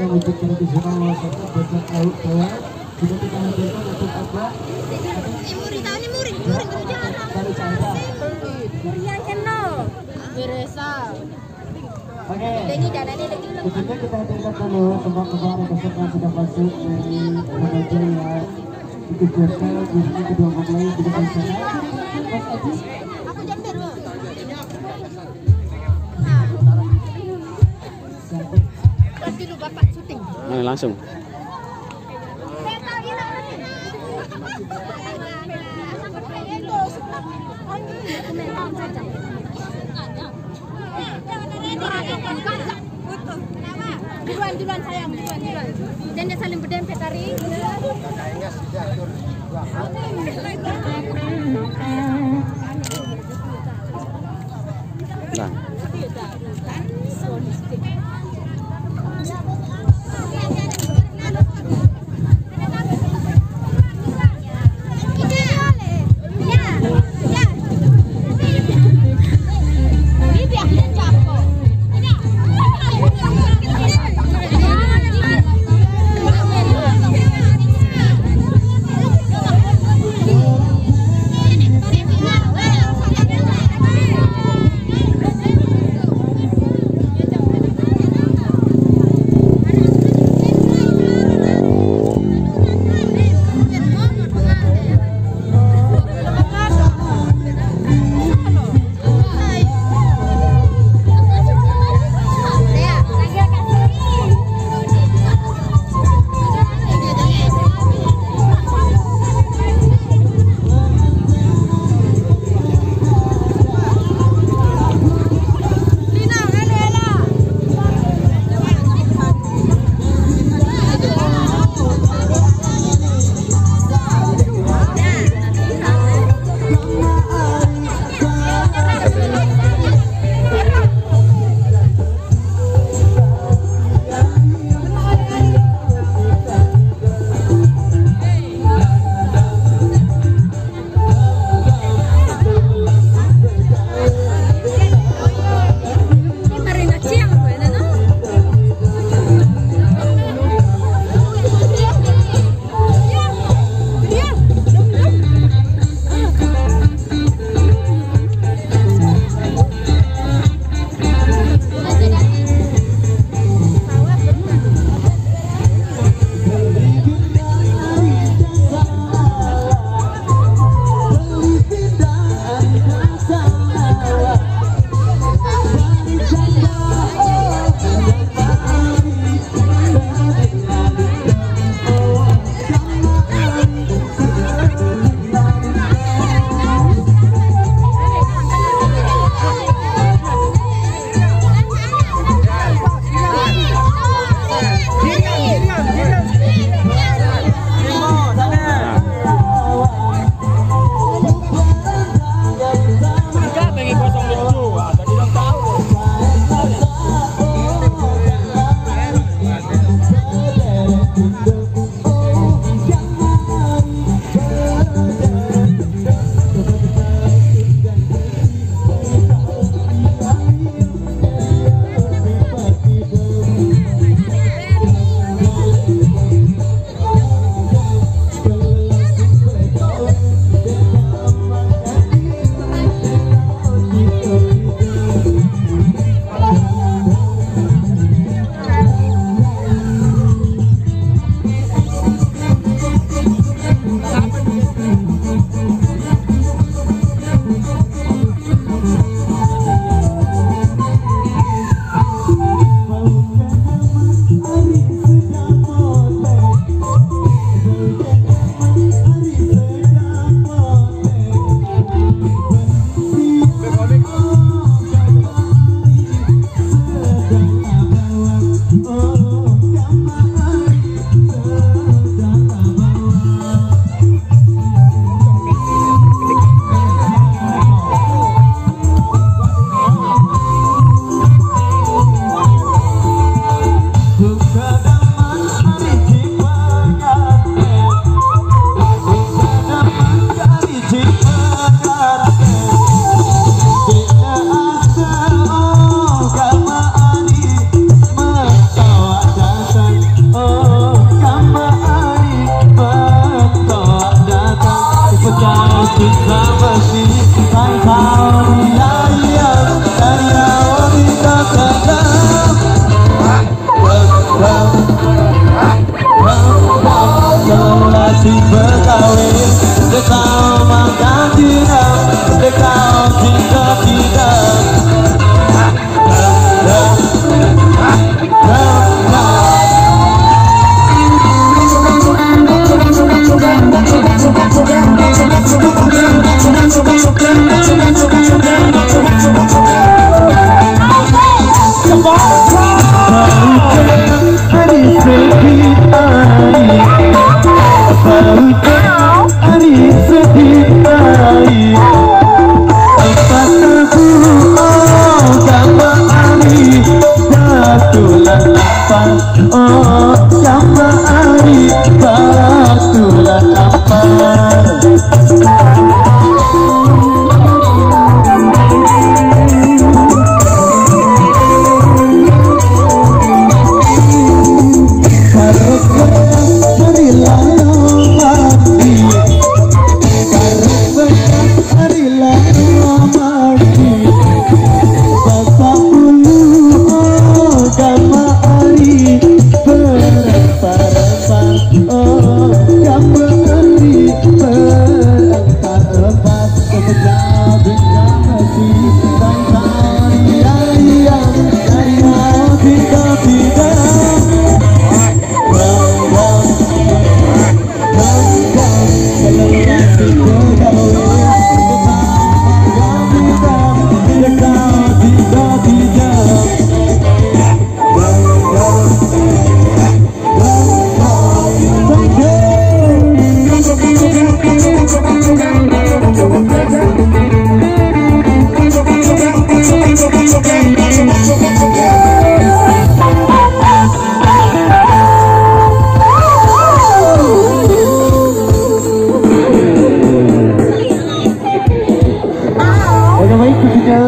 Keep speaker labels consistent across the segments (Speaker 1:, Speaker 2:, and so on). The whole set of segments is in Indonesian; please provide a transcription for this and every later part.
Speaker 1: untuk tradisional Wasata bajak laut bawah sudah kita hadirkan untuk apa?
Speaker 2: Durian channel. Beresa.
Speaker 1: Oke. Khususnya kita hadirkan dulu tembak-tembak requestan yang sudah masuk dari manajer yang dikucurkan khususnya kedua mempelai di depan sana. Mas Aji.
Speaker 2: Aku jember loh. Nanti lu bapak syuting.
Speaker 3: Nah, langsung.
Speaker 2: Duluan sayang, duluan. Jangan saling berdempet tari.
Speaker 3: Nah.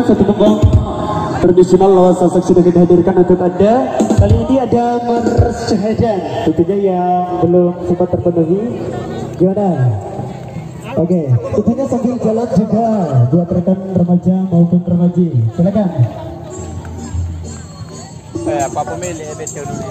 Speaker 1: Satu tembang tradisional lawas sasak sudah kita hadirkan untuk Anda. Kali ini ada Mersyahadan, tentunya yang belum sempat terpenuhi. Gimana? Oke, tentunya sambil jalan juga buat rekan remaja maupun remaji. Silakan.
Speaker 3: Pak pemilih EBT dulu.